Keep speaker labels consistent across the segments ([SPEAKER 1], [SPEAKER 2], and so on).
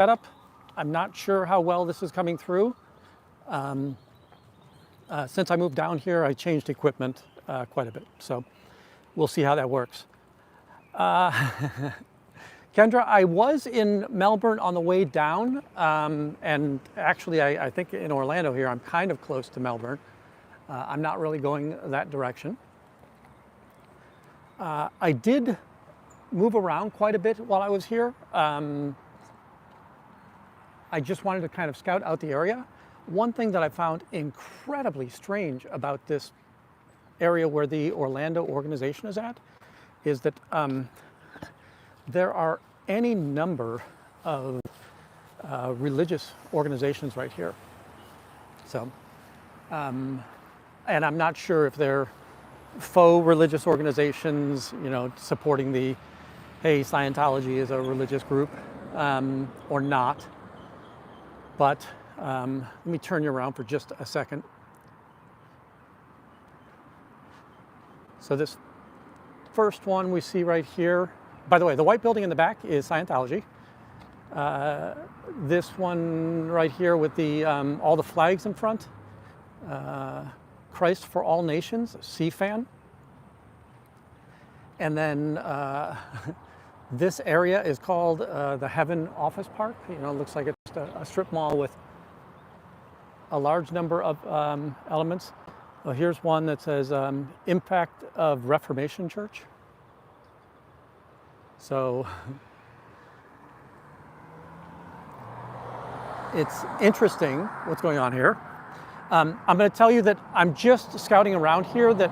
[SPEAKER 1] setup. I'm not sure how well this is coming through. Since I moved down here, I changed equipment quite a bit. So we'll see how that works. Kendra, I was in Melbourne on the way down, and actually I think in Orlando here, I'm kind of close to Melbourne. I'm not really going that direction. I did move around quite a bit while I was here. I just wanted to kind of scout out the area. One thing that I found incredibly strange about this area where the Orlando organization is at is that there are any number of religious organizations right here. So, and I'm not sure if they're faux religious organizations, you know, supporting the, hey, Scientology is a religious group, or not. But let me turn you around for just a second. So this first one we see right here, by the way, the white building in the back is Scientology. This one right here with the all the flags in front, Christ for All Nations, CFAN. And then this area is called the Heaven Office Park. You know, it looks like it's a strip mall with a large number of elements. Well, here's one that says Impact of Reformation Church. So it's interesting what's going on here. I'm going to tell you that I'm just scouting around here, that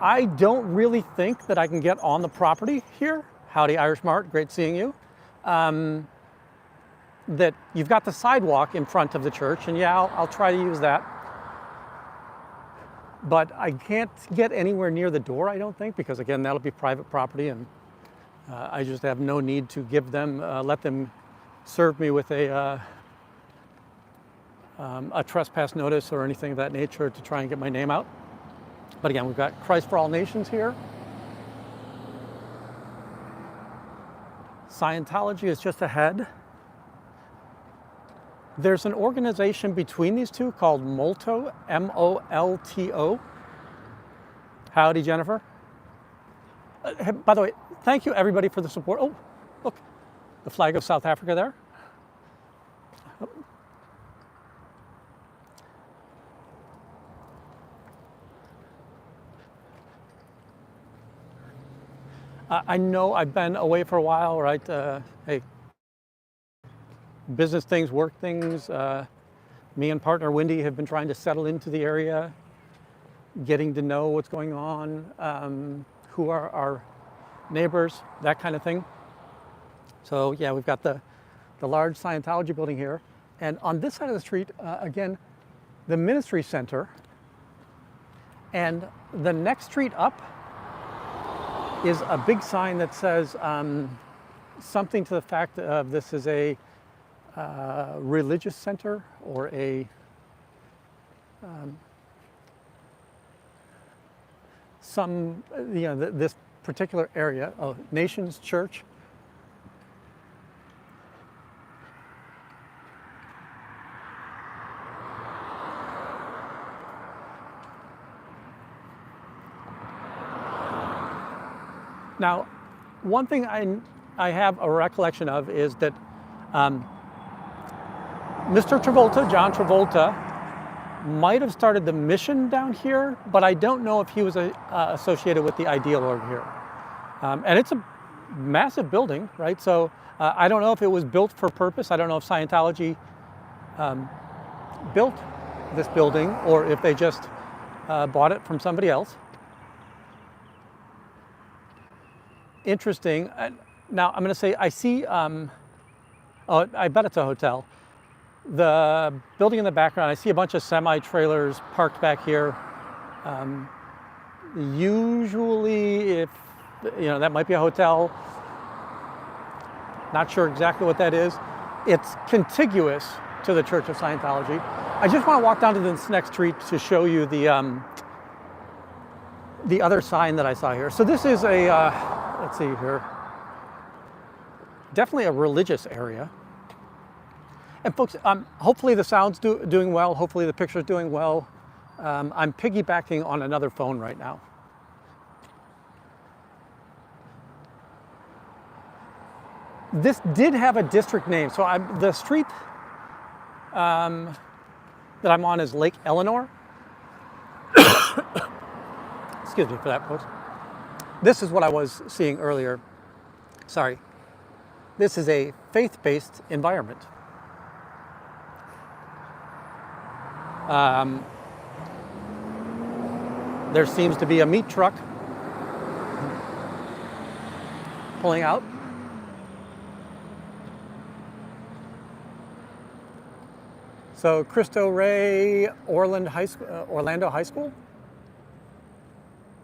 [SPEAKER 1] I don't really think that I can get on the property here. Howdy, Irish Mart, great seeing you. That you've got the sidewalk in front of the church, and yeah, I'll try to use that. But I can't get anywhere near the door, I don't think, because again, that'll be private property, and I just have no need to give them, let them serve me with a trespass notice or anything of that nature to try and get my name out. But again, we've got Christ for All Nations here. Scientology is just ahead. There's an organization between these two called Molto, M-O-L-T-O. Howdy, Jennifer. By the way, thank you everybody for the support. Oh, look, the flag of South Africa there. I know I've been away for a while, right? Hey, business things, work things. Me and partner Wendy have been trying to settle into the area, getting to know what's going on, who are our neighbors, that kind of thing. So yeah, we've got the large Scientology building here. And on this side of the street, again, the ministry center. And the next street up is a big sign that says something to the fact of this is a religious center or a this particular area, Nations Church. Now, one thing I have a recollection of is that Mr. Travolta, John Travolta, might have started the mission down here, but I don't know if he was associated with the Ideal over here. And it's a massive building, right? So I don't know if it was built for purpose. I don't know if Scientology built this building or if they just bought it from somebody else. Interesting. Now I'm going to say I see, oh, I bet it's a hotel. The building in the background, I see a bunch of semi-trailers parked back here. Usually, if, you know, that might be a hotel. Not sure exactly what that is. It's contiguous to the Church of Scientology. I just want to walk down to this next street to show you the other sign that I saw here. So this is a, let's see here, definitely a religious area. And folks, hopefully the sound's doing well. Hopefully the picture's doing well. I'm piggybacking on another phone right now. This did have a district name. So the street that I'm on is Lake Eleanor. Excuse me for that, folks. This is what I was seeing earlier. Sorry. This is a faith-based environment. There seems to be a meat truck pulling out. So Cristo Rey Orlando High School.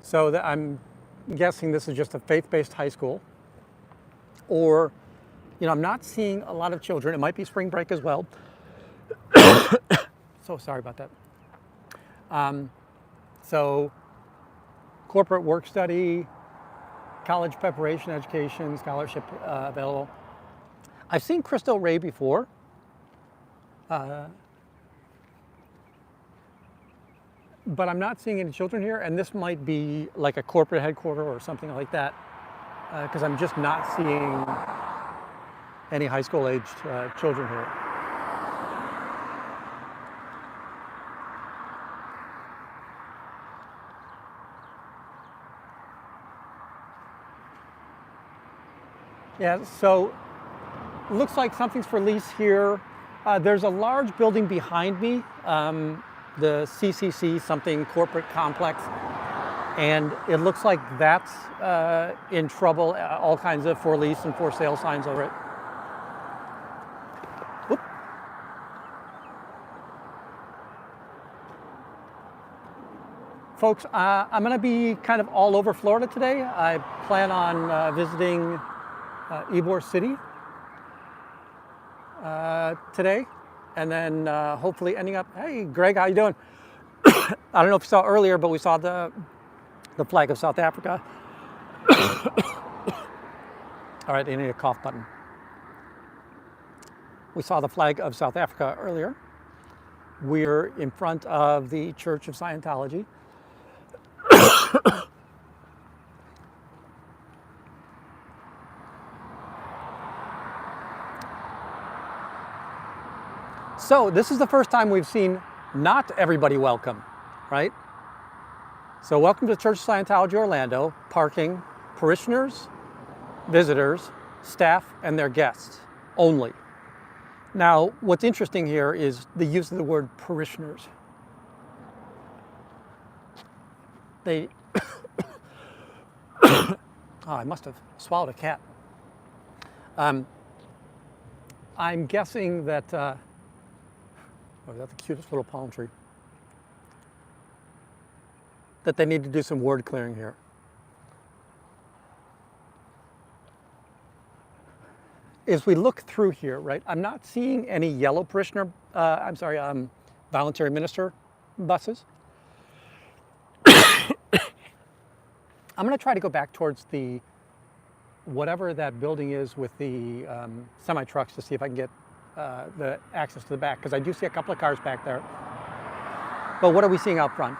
[SPEAKER 1] So I'm guessing this is just a faith-based high school. Or, I'm not seeing a lot of children. It might be spring break as well. So sorry about that. So corporate work study, college preparation education, scholarship available. I've seen Cristo Rey before. But I'm not seeing any children here, and this might be like a corporate headquarters or something like that, because I'm just not seeing any high school aged children here. Yeah, so looks like something's for lease here. There's a large building behind me, the CCC something corporate complex, and it looks like that's in trouble. All kinds of for lease and for sale signs over it. Whoop. Folks, I'm going to be kind of all over Florida today. I plan on visiting Ybor City today, and then hopefully ending up. Hey, Greg, how you doing? I don't know if you saw earlier, but we saw the flag of South Africa. All right, I need a cough button. We saw the flag of South Africa earlier. We're in front of the Church of Scientology. So this is the first time we've seen not everybody welcome, right? So welcome to Church of Scientology Orlando, parking, parishioners, visitors, staff, and their guests only. Now, what's interesting here is the use of the word parishioners. They, oh, I must have swallowed a cat. I'm guessing that, oh, that's the cutest little palm tree. That they need to do some word clearing here. As we look through here, right, I'm not seeing any yellow parishioner, voluntary minister buses. I'm going to try to go back towards the, whatever that building is with the semi-trucks to see if I can get the access to the back, because I do see a couple of cars back there. But what are we seeing out front?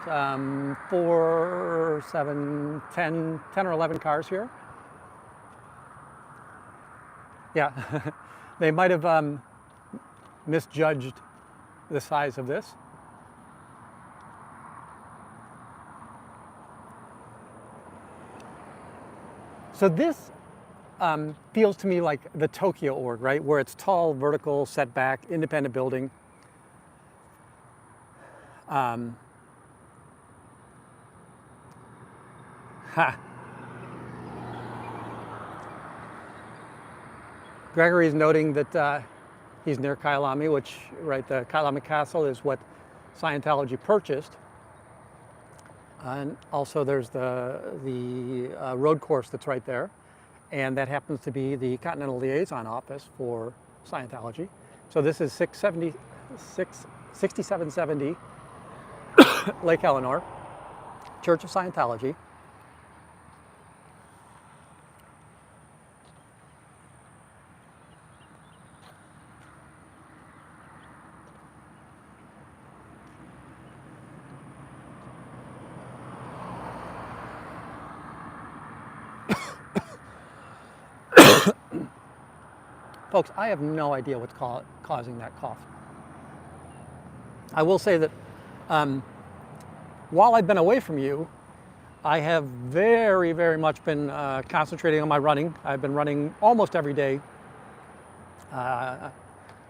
[SPEAKER 1] 4, 7, 10 or 11 cars here. Yeah, they might have misjudged the size of this. So this feels to me like the Tokyo org, right? Where it's tall, vertical, setback, independent building. Gregory is noting that he's near Kyalami, which, right, the Kyalami Castle is what Scientology purchased. And also there's the road course that's right there. And that happens to be the Continental Liaison Office for Scientology. So this is 6770 Lake Eleanor, Church of Scientology. Folks, I have no idea what's causing that cough. I will say that while I've been away from you, I have very, very much been concentrating on my running. I've been running almost every day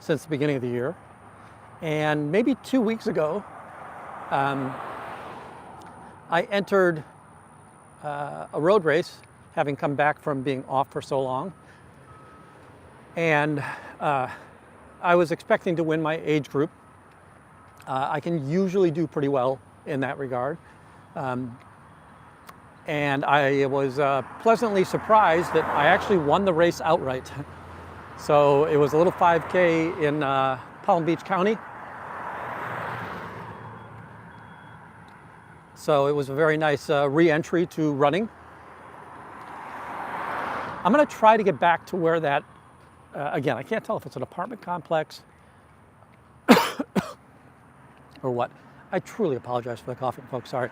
[SPEAKER 1] since the beginning of the year. And maybe 2 weeks ago, I entered a road race, having come back from being off for so long. And I was expecting to win my age group. I can usually do pretty well in that regard. And I was pleasantly surprised that I actually won the race outright. So it was a little 5K in Palm Beach County. So it was a very nice re-entry to running. I'm going to try to get back to where that, again, I can't tell if it's an apartment complex or what. I truly apologize for the coughing, folks, sorry.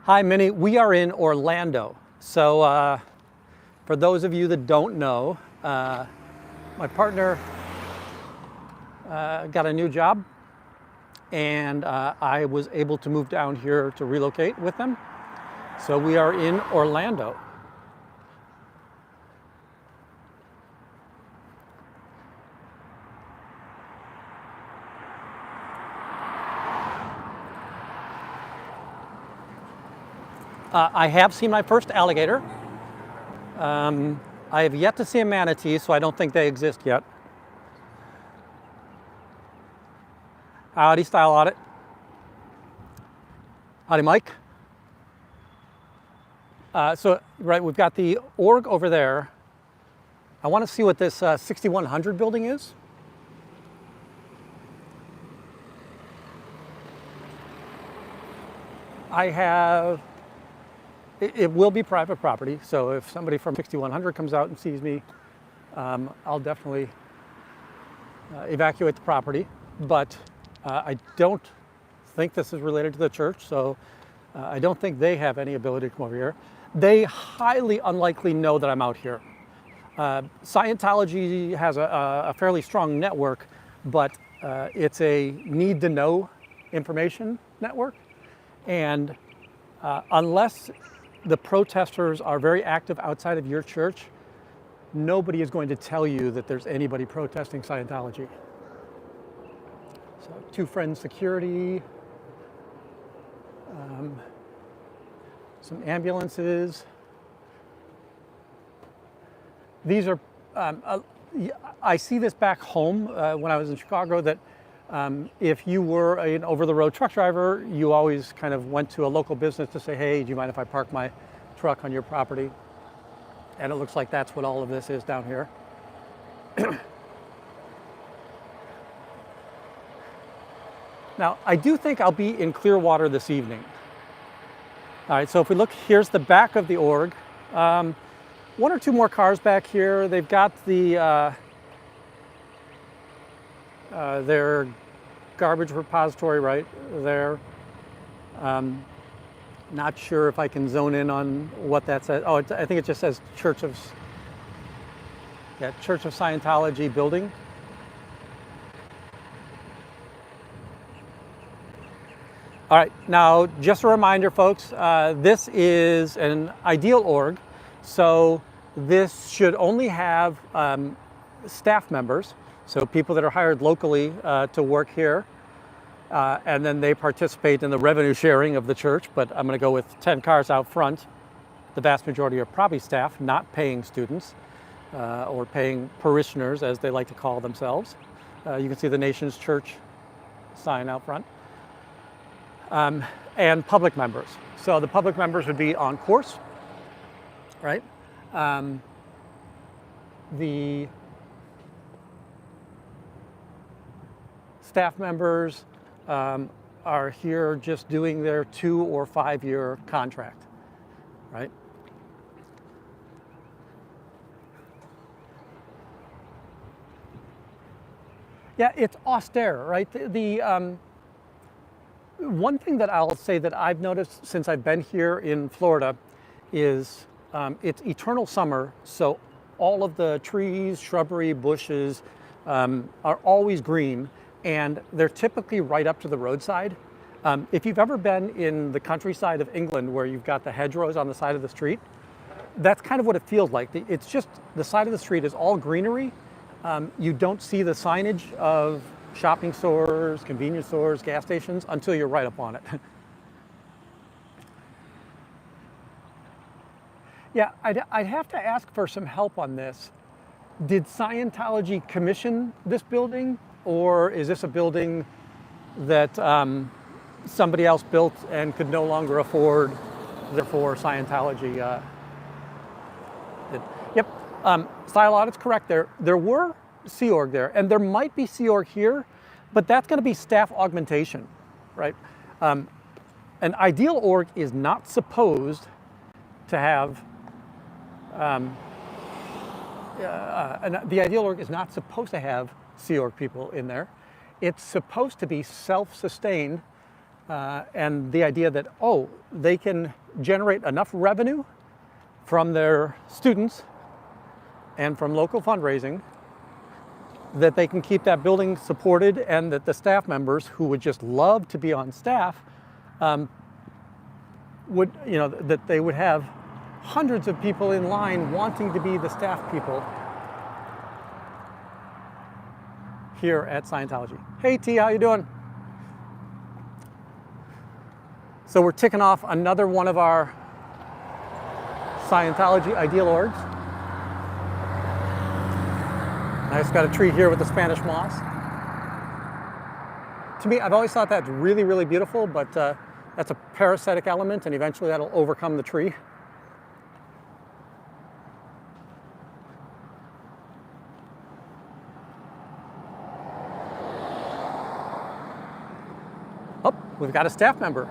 [SPEAKER 1] Hi, Minnie. We are in Orlando. So for those of you that don't know, my partner got a new job, and I was able to move down here to relocate with them. So we are in Orlando. I have seen my first alligator. I have yet to see a manatee, so I don't think they exist yet. Howdy, Style Audit. Howdy, Mike. So, right, we've got the org over there. I want to see what this 6100 building is. I have, it will be private property, so if somebody from 6100 comes out and sees me, I'll definitely evacuate the property, but I don't think this is related to the church, so I don't think they have any ability to come over here. They highly unlikely know that I'm out here. Scientology has a fairly strong network, but it's a need-to-know information network. And unless the protesters are very active outside of your church, nobody is going to tell you that there's anybody protesting Scientology. So, Two Friends Security, some ambulances. These are, I see this back home when I was in Chicago, that if you were an over-the-road truck driver, you always kind of went to a local business to say, hey, do you mind if I park my truck on your property? And it looks like that's what all of this is down here. Now, I do think I'll be in Clearwater this evening. All right, so if we look, here's the back of the org. One or two more cars back here. They've got the their garbage repository right there. Not sure if I can zone in on what that says. Oh, I think it just says Church of Scientology building. All right, now just a reminder, folks, this is an ideal org, so this should only have staff members, so people that are hired locally to work here, and then they participate in the revenue sharing of the church, but I'm gonna go with 10 cars out front. The vast majority are probably staff, not paying students, or paying parishioners, as they like to call themselves. You can see the Nation's Church sign out front. And public members. So the public members would be on course, right? The staff members are here just doing their 2 or 5 year contract, right? Yeah, it's austere, right? One thing that I'll say that I've noticed since I've been here in Florida is it's eternal summer, so all of the trees, shrubbery, bushes are always green, and they're typically right up to the roadside. If you've ever been in the countryside of England where you've got the hedgerows on the side of the street, that's kind of what it feels like. It's just the side of the street is all greenery. You don't see the signage of shopping stores, convenience stores, gas stations until you're right up on it. Yeah, I'd have to ask for some help on this. Did Scientology commission this building, or is this a building that somebody else built and could no longer afford, therefore Scientology did? Yep, Style Audit's correct there. There were Sea Org there, and there might be Sea Org here, but that's going to be staff augmentation, right? An ideal org is not supposed to have the ideal org is not supposed to have Sea Org people in there. It's supposed to be self-sustained, and the idea that, oh, they can generate enough revenue from their students and from local fundraising that they can keep that building supported, and that the staff members who would just love to be on staff would, that they would have hundreds of people in line wanting to be the staff people here at Scientology. Hey T, how you doing? So we're ticking off another one of our Scientology ideal orgs. I just got a tree here with the Spanish moss. To me, I've always thought that's really, really beautiful, but that's a parasitic element, and eventually that'll overcome the tree. Oh, we've got a staff member.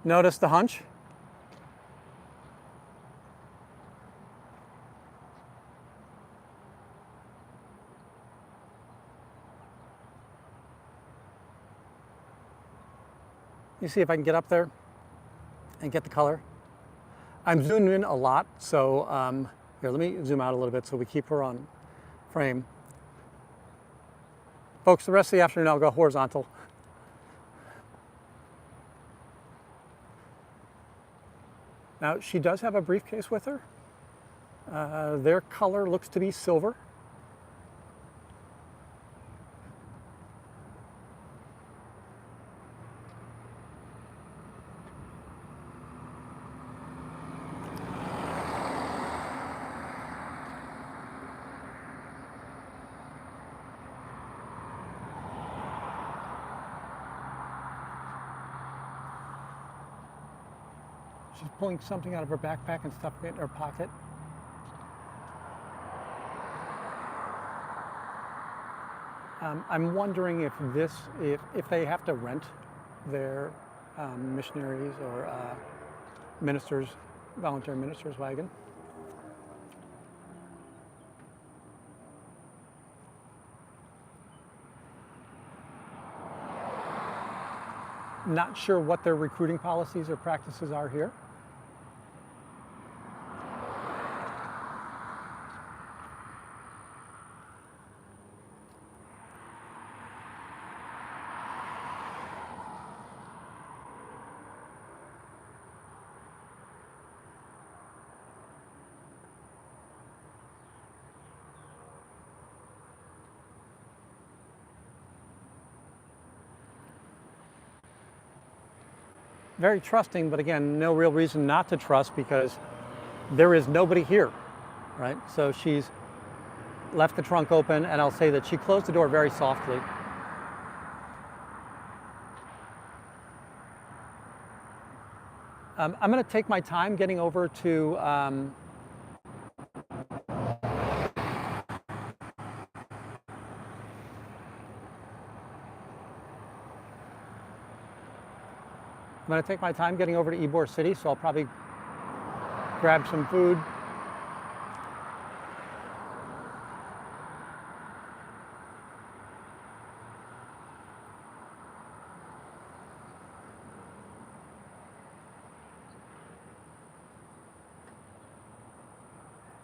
[SPEAKER 1] Notice the hunch? You see if I can get up there and get the color. I'm zoomed in a lot, so here, let me zoom out a little bit so we keep her on frame. Folks, the rest of the afternoon I'll go horizontal. Now, she does have a briefcase with her. Their color looks to be silver. She's pulling something out of her backpack and stuffing it in her pocket. I'm wondering if if they have to rent their missionaries or ministers, volunteer ministers wagon. Not sure what their recruiting policies or practices are here. Very trusting, but again, no real reason not to trust because there is nobody here, right? So she's left the trunk open, and I'll say that she closed the door very softly. I'm going to take my time getting over to I'm going to take my time getting over to Ybor City, so I'll probably grab some food.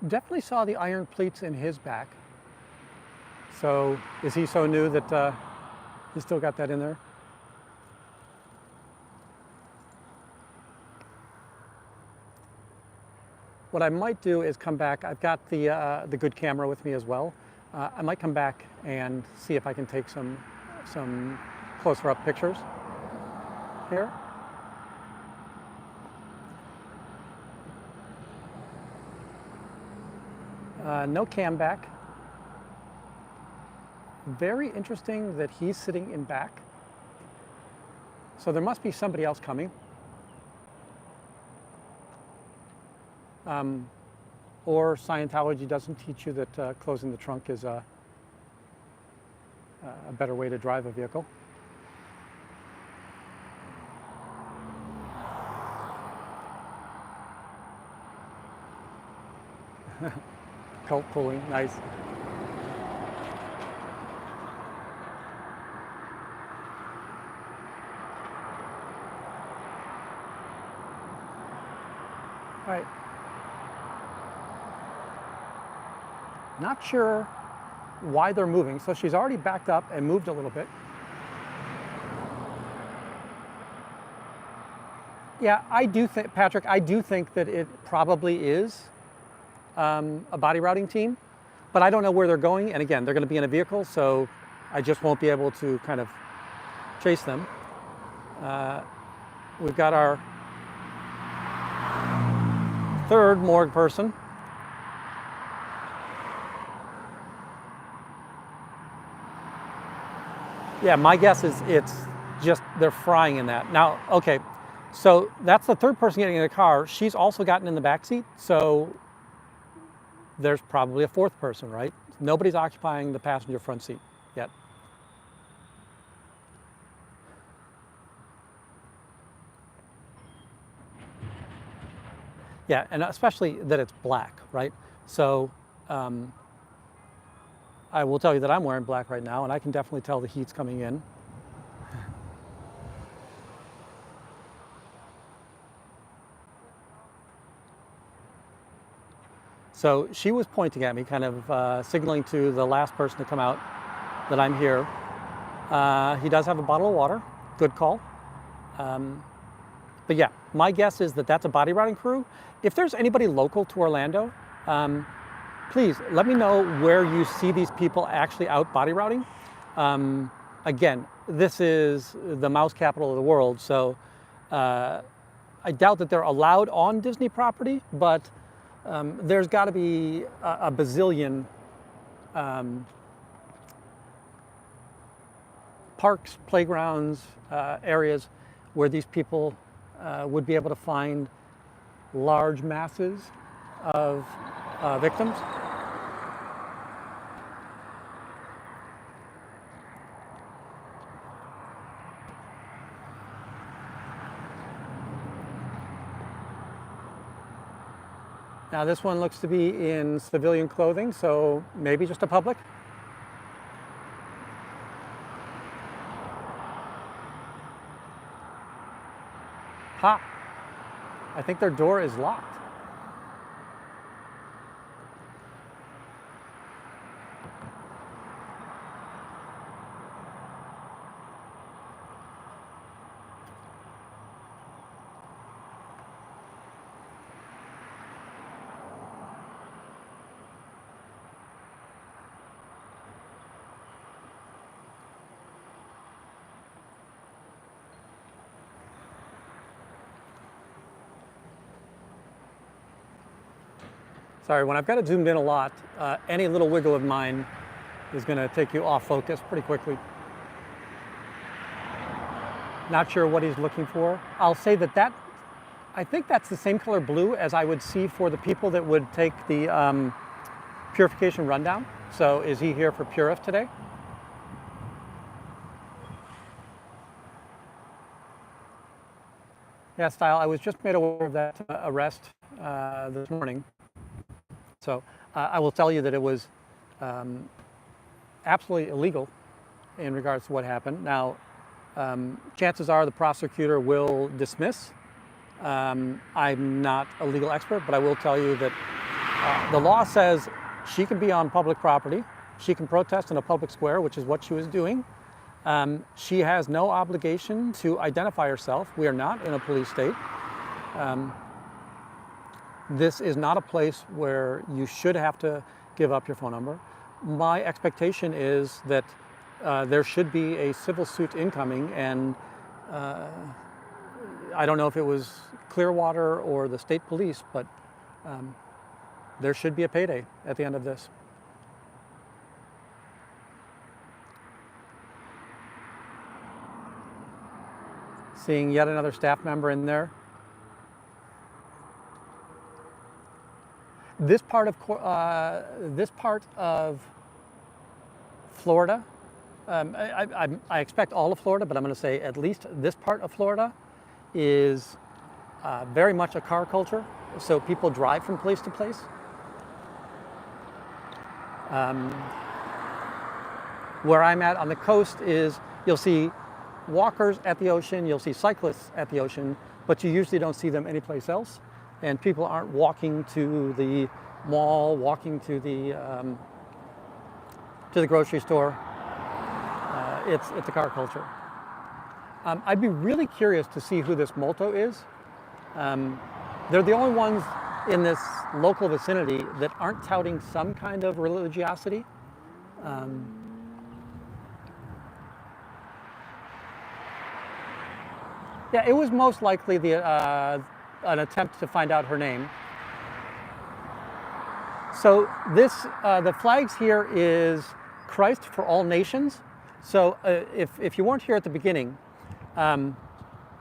[SPEAKER 1] Definitely saw the iron pleats in his back. So is he so new that he's still got that in there? What I might do is come back. I've got the good camera with me as well. I might come back and see if I can take some closer up pictures here. No cam back. Very interesting that he's sitting in back. So there must be somebody else coming. Or Scientology doesn't teach you that closing the trunk is a better way to drive a vehicle. Cult pulling, nice. All right. Not sure why they're moving. So she's already backed up and moved a little bit. Yeah, I do think, Patrick, I do think that it probably is a body routing team, but I don't know where they're going. And again, they're going to be in a vehicle, so I just won't be able to kind of chase them. We've got our third morgue person. Yeah, my guess is it's just they're frying in that. Now, okay, so that's the third person getting in the car. She's also gotten in the back seat, so there's probably a fourth person, right? Nobody's occupying the passenger front seat yet. Yeah, and especially that it's black, right? So I will tell you that I'm wearing black right now, and I can definitely tell the heat's coming in. So she was pointing at me, kind of signaling to the last person to come out that I'm here. He does have a bottle of water, good call. But yeah, my guess is that that's a body routing crew. If there's anybody local to Orlando, please let me know where you see these people actually out body routing. Again, this is the mouse capital of the world, so I doubt that they're allowed on Disney property, but there's got to be a bazillion parks, playgrounds, areas where these people would be able to find large masses of victims. Now this one looks to be in civilian clothing, so maybe just a public. Ha! I think their door is locked. Sorry, when I've got it zoomed in a lot, any little wiggle of mine is going to take you off focus pretty quickly. Not sure what he's looking for. I'll say that I think that's the same color blue as I would see for the people that would take the purification rundown. So is he here for purif today? Yeah, Style, I was just made aware of that arrest this morning. So I will tell you that it was absolutely illegal in regards to what happened. Now, chances are the prosecutor will dismiss. I'm not a legal expert, but I will tell you that The law says she can be on public property. She can protest in a public square, which is what she was doing. She has no obligation to identify herself. We are not in a police state. This is not a place where you should have to give up your phone number. My expectation is that there should be a civil suit incoming, and I don't know if it was Clearwater or the state police, but there should be a payday at the end of this. Seeing yet another staff member in there. This part of Florida, I expect all of Florida, but I'm going to say at least this part of Florida is very much a car culture. So people drive from place to place. Where I'm at on the coast is you'll see walkers at the ocean, you'll see cyclists at the ocean, but you usually don't see them anyplace else. And people aren't walking to the mall, walking to the grocery store. It's a car culture. I'd be really curious to see who this Molto is. They're the only ones in this local vicinity that aren't touting some kind of religiosity. Yeah, it was most likely an attempt to find out her name. So this, the flags here is Christ for all nations. So if you weren't here at the beginning,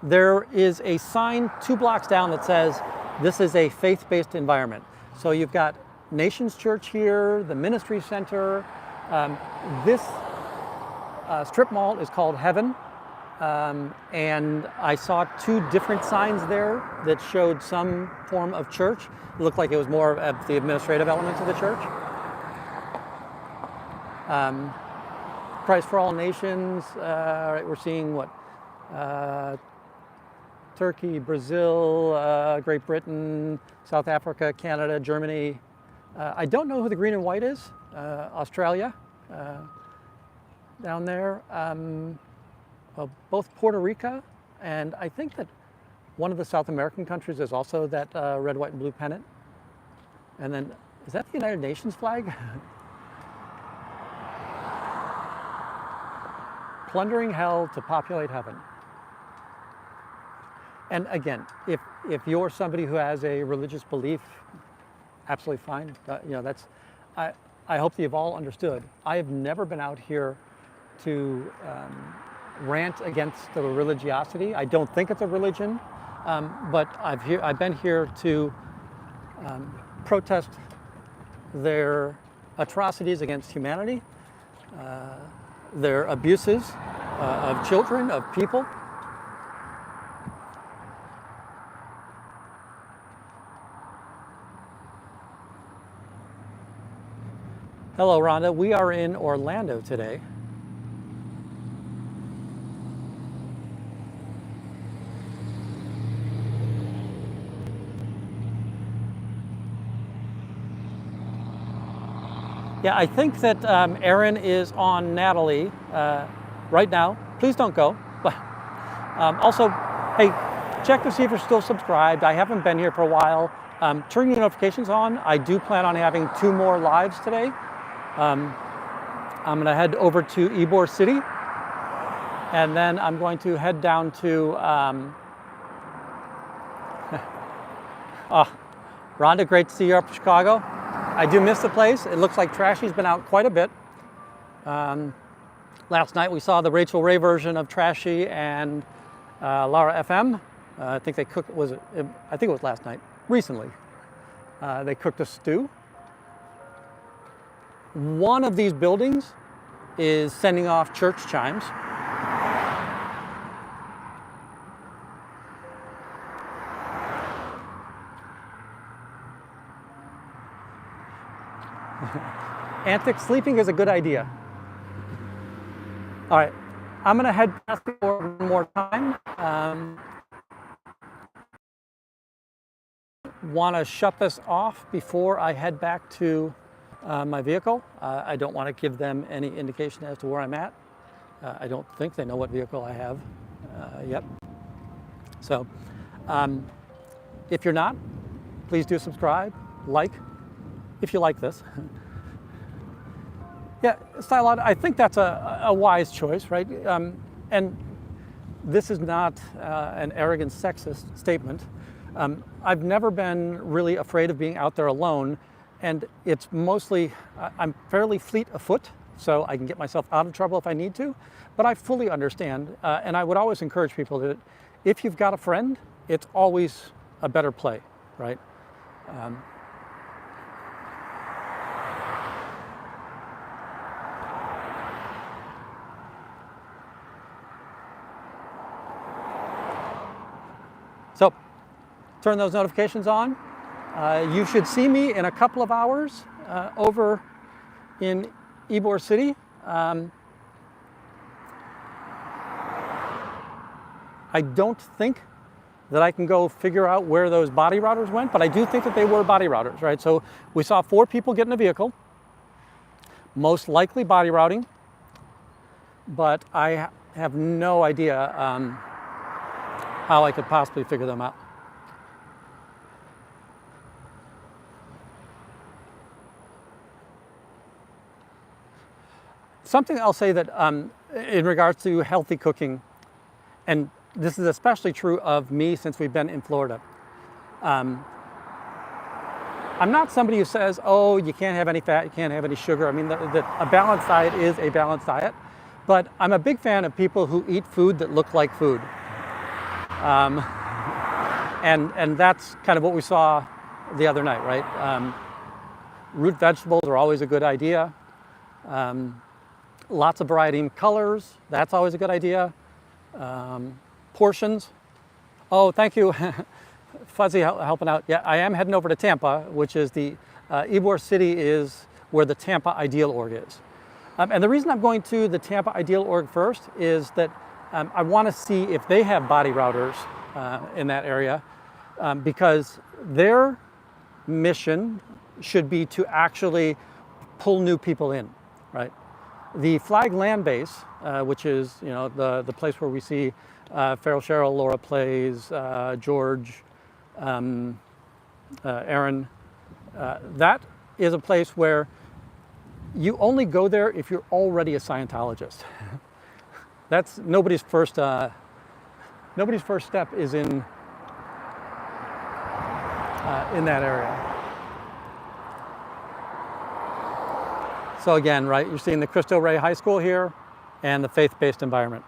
[SPEAKER 1] there is a sign 2 blocks down that says this is a faith-based environment. So you've got Nations Church here, the Ministry Center. This strip mall is called Heaven. And I saw 2 different signs there that showed some form of church. It looked like it was more of the administrative elements of the church. Christ for all nations. All right, we're seeing what? Turkey, Brazil, Great Britain, South Africa, Canada, Germany. I don't know who the green and white is. Australia, down there. Both Puerto Rico, and I think that one of the South American countries is also that red, white, and blue pennant. And then, is that the United Nations flag? Plundering hell to populate heaven. And again, if you're somebody who has a religious belief, absolutely fine. You know, that's. I hope that you've all understood. I have never been out here to rant against the religiosity. I don't think it's a religion, but I've been here to protest their atrocities against humanity, their abuses of children, of people. Hello, Rhonda. We are in Orlando today. Yeah, I think that Erin is on Natalie right now. Please don't go. Also, hey, check to see if you're still subscribed. I haven't been here for a while. Turn your notifications on. I do plan on having 2 more lives today. I'm going to head over to Ybor City, and then I'm going to head down to Rhonda, great to see you up in Chicago. I do miss the place. It looks like Trashy's been out quite a bit. Last night we saw the Rachel Ray version of Trashy and Laura FM. I think they cooked, I think it was last night, recently. They cooked a stew. One of these buildings is sending off church chimes. Antic sleeping is a good idea. All right, I'm going to head past the door one more time. want to shut this off before I head back to my vehicle. I don't want to give them any indication as to where I'm at. I don't think they know what vehicle I have yet. So if you're not, please do subscribe, like, if you like this. Yeah, Stylod, I think that's a wise choice, right? And this is not an arrogant sexist statement. I've never been really afraid of being out there alone, and it's mostly, I'm fairly fleet of foot, so I can get myself out of trouble if I need to, but I fully understand, and I would always encourage people that if you've got a friend, it's always a better play, right? So, turn those notifications on. You should see me in a couple of hours over in Ybor City. I don't think that I can go figure out where those body routers went, but I do think that they were body routers, right? So we saw 4 people get in a vehicle, most likely body routing, but I have no idea how I could possibly figure them out. Something I'll say that in regards to healthy cooking, and this is especially true of me since we've been in Florida. I'm not somebody who says, oh, you can't have any fat, you can't have any sugar. I mean, a balanced diet is a balanced diet, but I'm a big fan of people who eat food that look like food. And that's kind of what we saw the other night, right? Root vegetables are always a good idea. Lots of variety in colors, that's always a good idea. Portions. Oh, thank you, Fuzzy, helping out. Yeah, I am heading over to Tampa, which is Ybor City is where the Tampa Ideal Org is. And the reason I'm going to the Tampa Ideal Org first is that I want to see if they have body routers in that area, because their mission should be to actually pull new people in, right? The Flag Land Base, which is the place where we see Farrell Cheryl, Laura Plays, George, Aaron, that is a place where you only go there if you're already a Scientologist. That's nobody's first step is in that area. So again, right, you're seeing the Cristo Rey High School here and the faith-based environment.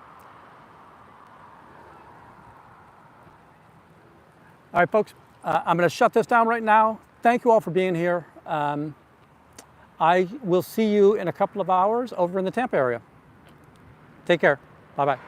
[SPEAKER 1] All right, folks, I'm going to shut this down right now. Thank you all for being here. I will see you in a couple of hours over in the Tampa area. Take care. Bye-bye.